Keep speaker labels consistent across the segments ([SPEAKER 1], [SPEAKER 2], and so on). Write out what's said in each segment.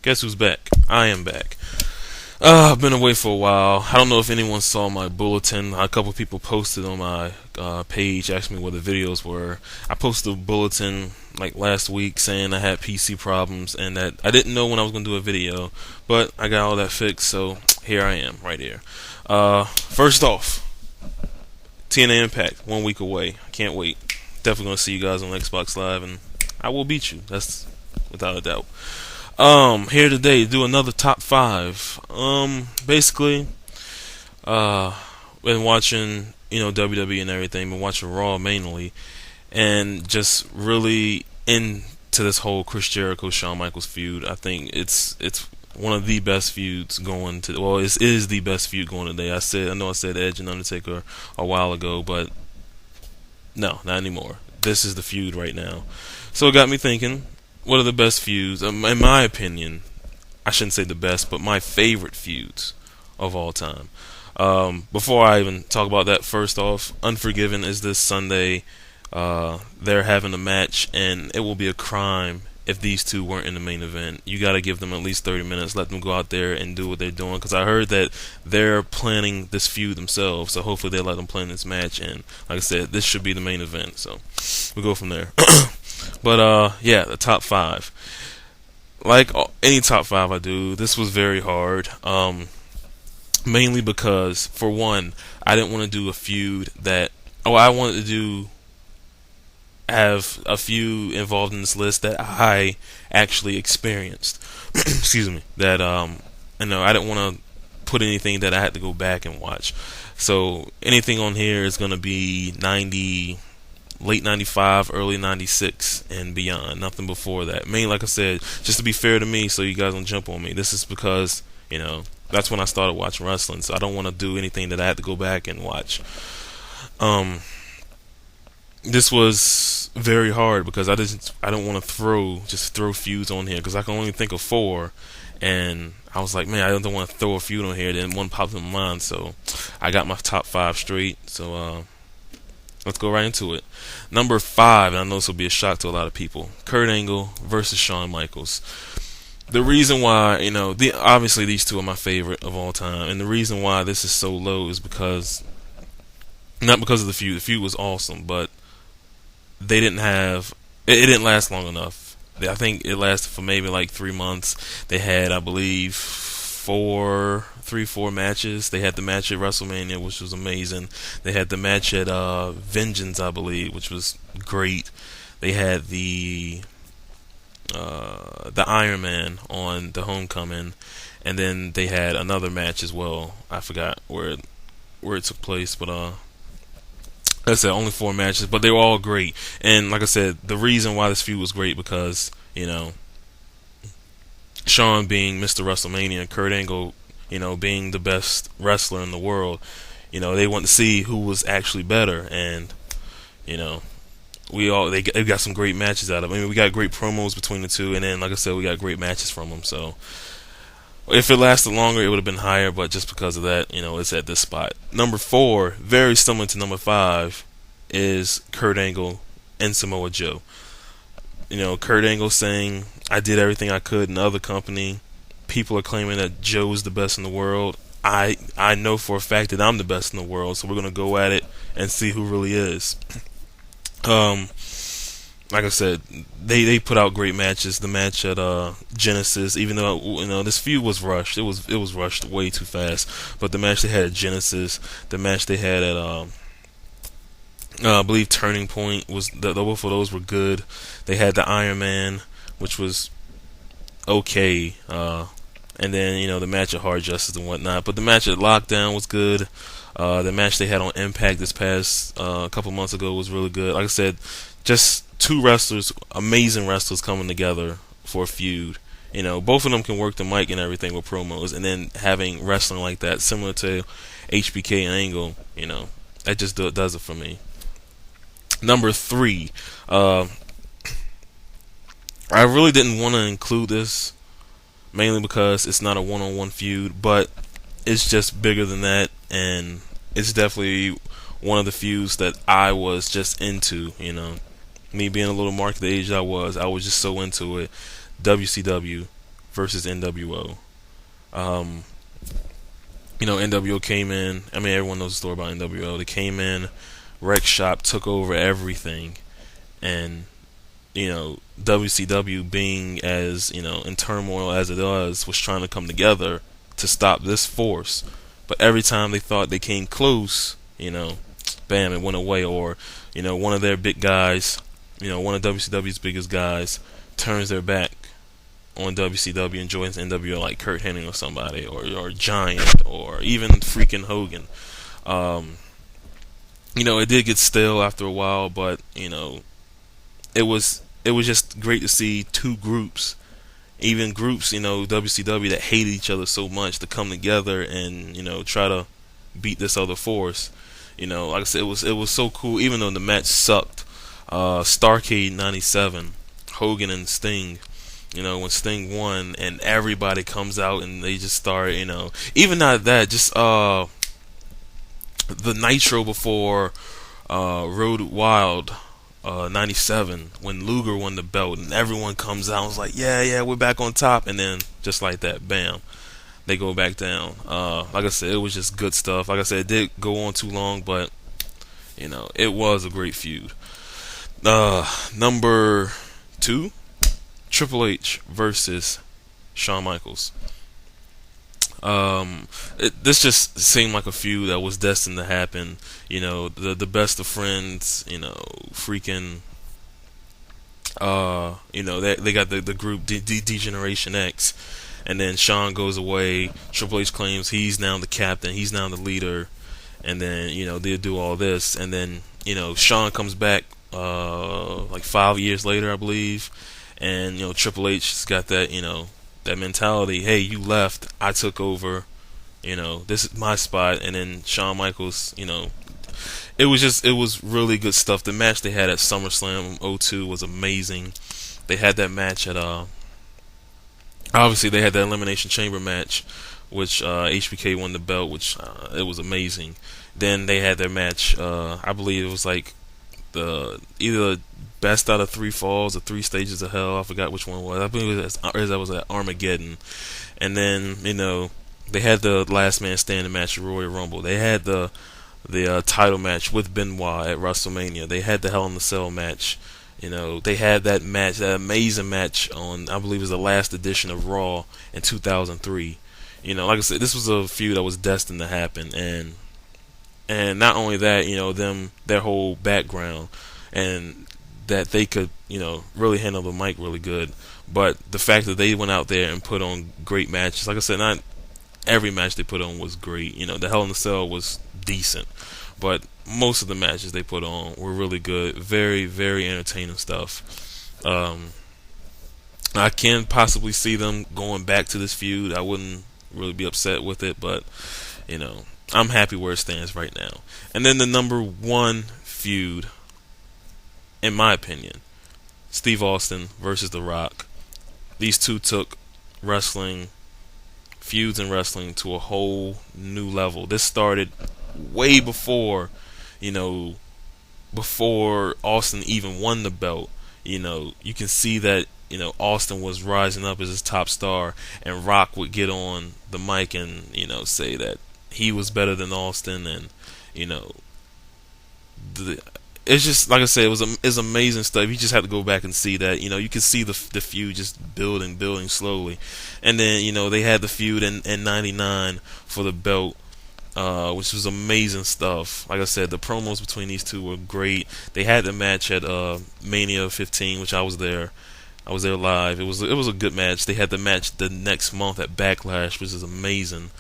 [SPEAKER 1] Guess who's back? I am back. I've been away for a while. I don't know if anyone saw my bulletin. A couple of people posted on my page, asked me what the videos were. I posted a bulletin like last week saying I had PC problems and that I didn't know when I was going to do a video, but I got all that fixed, so here I am, right here. First off, TNA Impact, 1 week away. I can't wait. Definitely going to see you guys on Xbox Live, and I will beat you. That's without a doubt. Here today to do another top 5. Basically, been watching, WWE and everything, been watching Raw mainly, and just really into this whole Chris Jericho Shawn Michaels feud. I think it's one of the best feuds going to. Well, it is the best feud going today. I know I said Edge and Undertaker a while ago, but no, not anymore. This is the feud right now. So it got me thinking. What are the best feuds? In my opinion, I shouldn't say the best, but my favorite feuds of all time. Before I even talk about that, first off, Unforgiven is this Sunday. They're having a match, and it will be a crime if these two weren't in the main event. You got to give them at least 30 minutes, let them go out there and do what they're doing, because I heard that they're planning this feud themselves, so hopefully they let them plan this match, and like I said, this should be the main event, so we'll go from there. But yeah, the top 5. Like any top 5 I do, this was very hard. Mainly because, for one, I didn't want to do a feud that. I wanted to have a few involved in this list that I actually experienced. Excuse me. That I didn't want to put anything that I had to go back and watch. So anything on here is going to be late 95, early 96, and beyond. Nothing before that. Mainly, like I said, just to be fair to me, so you guys don't jump on me. This is because, that's when I started watching wrestling, so I don't want to do anything that I had to go back and watch. This was very hard because I don't want to throw feuds on here because I can only think of 4, and I was like, man, I don't want to throw a feud on here. Then one popped in my mind, so I got my top 5 straight. So let's go right into it. Number 5, and I know this will be a shock to a lot of people, Kurt Angle versus Shawn Michaels. The reason why, obviously these two are my favorite of all time, and the reason why this is so low is because, not because of the feud. The feud was awesome, but they didn't have, it didn't last long enough. I think it lasted for maybe like 3 months. They had, I believe, 4 matches. They had the match at WrestleMania, which was amazing. They had the match at Vengeance, I believe, which was great. They had the Iron Man on the Homecoming, and then they had another match as well. I forgot where it took place, but like I said, only 4 matches, but they were all great. And like I said, the reason why this feud was great because Shawn being Mr. WrestleMania and Kurt Angle, being the best wrestler in the world, they want to see who was actually better, and they got some great matches out of it. I mean, we got great promos between the two, and then, like I said, we got great matches from them. So if it lasted longer, it would have been higher, but just because of that, it's at this spot. Number 4, very similar to number 5, is Kurt Angle and Samoa Joe. Kurt Angle saying, I did everything I could in the other company. People are claiming that Joe's the best in the world. I know for a fact that I'm the best in the world, so we're going to go at it and see who really is. Like I said, they put out great matches. The match at Genesis, even though this feud was rushed, it was rushed way too fast. But the match they had at Genesis, the match they had at I believe Turning Point, was both of those were good. They had the Iron Man, which was okay, and then the match at Hard Justice and whatnot. But the match at Lockdown was good. The match they had on Impact this past couple months ago was really good. Like I said, just 2 wrestlers, amazing wrestlers coming together for a feud. Both of them can work the mic and everything with promos, and then having wrestling like that, similar to HBK and Angle, that just does it for me. Number 3, I really didn't want to include this, mainly because it's not a one-on-one feud, but it's just bigger than that, and it's definitely one of the feuds that I was just into, me being a little mark at the age I was just so into it. WCW versus NWO. Um, NWO came in. I mean, everyone knows the story about NWO. They came in, wreck shop, took over everything, and WCW, being as in turmoil as it was trying to come together to stop this force. But every time they thought they came close, bam, it went away. Or one of their big guys, one of WCW's biggest guys, turns their back on WCW and joins NWO, like Kurt Hennig or somebody, or Giant, or even freaking Hogan. It did get stale after a while, but it was just great to see two groups, even groups, WCW, that hated each other so much, to come together and try to beat this other force. Like I said, it was so cool. Even though the match sucked, Starrcade '97, Hogan and Sting. When Sting won and everybody comes out and they just start, even not that, just the Nitro before Road Wild. '97, when Luger won the belt and everyone comes out and was like, yeah, we're back on top, and then just like that, bam, they go back down. Like I said, it was just good stuff. Like I said, it did go on too long, but it was a great feud. Number 2, Triple H versus Shawn Michaels. This just seemed like a feud that was destined to happen. The best of friends. Freaking. They got the group D-Generation X, and then Shawn goes away. Triple H claims he's now the captain. He's now the leader, and then they'll do all this, and then Shawn comes back like 5 years later, I believe, and Triple H's got that that mentality. Hey, you left, I took over. This is my spot. And then Shawn Michaels, it was really good stuff. The match they had at SummerSlam '02 was amazing. They had that match at obviously they had that Elimination Chamber match, which HBK won the belt, which it was amazing. Then they had their match. I believe it was like either best out of 3 falls or 3 stages of hell. I forgot which one it was. I believe it was at Armageddon. And then they had the last man standing match at Royal Rumble. They had the title match with Benoit at WrestleMania. They had the Hell in the Cell match. They had that match, that amazing match on, I believe it was the last edition of Raw in 2003. Like I said, this was a feud that was destined to happen, and not only that, their whole background, and that they could, really handle the mic really good. But the fact that they went out there and put on great matches, like I said, not every match they put on was great. The Hell in the Cell was decent, but most of the matches they put on were really good. Very, very entertaining stuff. I can possibly see them going back to this feud. I wouldn't really be upset with it, but I'm happy where it stands right now. And then the number 1 feud, in my opinion, Steve Austin versus The Rock. These two took feuds in wrestling to a whole new level. This started way before Austin even won the belt. You can see that Austin was rising up as his top star, and Rock would get on the mic and say that he was better than Austin, and it's just like I said, it's amazing stuff. You just have to go back and see that. You can see the feud just building slowly, and then they had the feud in '99 for the belt, which was amazing stuff. Like I said, the promos between these two were great. They had the match at Mania 15, which I was there. I was there live. It was a good match. They had the match the next month at Backlash, which is amazing.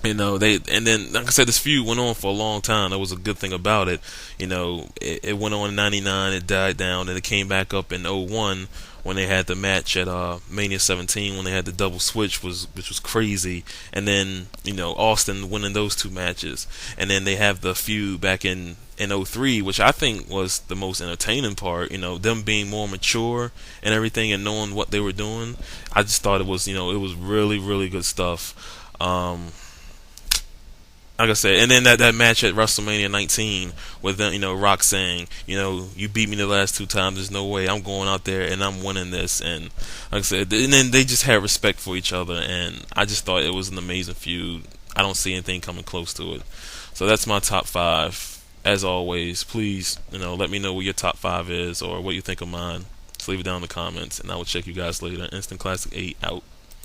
[SPEAKER 1] And then like I said, this feud went on for a long time. That was a good thing about it. It went on in '99. It died down, and it came back up in '01 when they had the match at Mania 17, when they had the double switch, which was crazy. And then Austin winning those 2 matches, and then they have the feud back in '03, which I think was the most entertaining part. Them being more mature and everything, and knowing what they were doing. I just thought it was it was really, really good stuff. like I said, and then that match at WrestleMania 19 with them, Rock saying, you beat me the last two times. There's no way I'm going out there and I'm winning this. And like I said, and then they just had respect for each other, and I just thought it was an amazing feud. I don't see anything coming close to it. So that's my top five. As always, please, let me know what your top five is or what you think of mine. Just leave it down in the comments, and I will check you guys later. Instant Classic 8 out.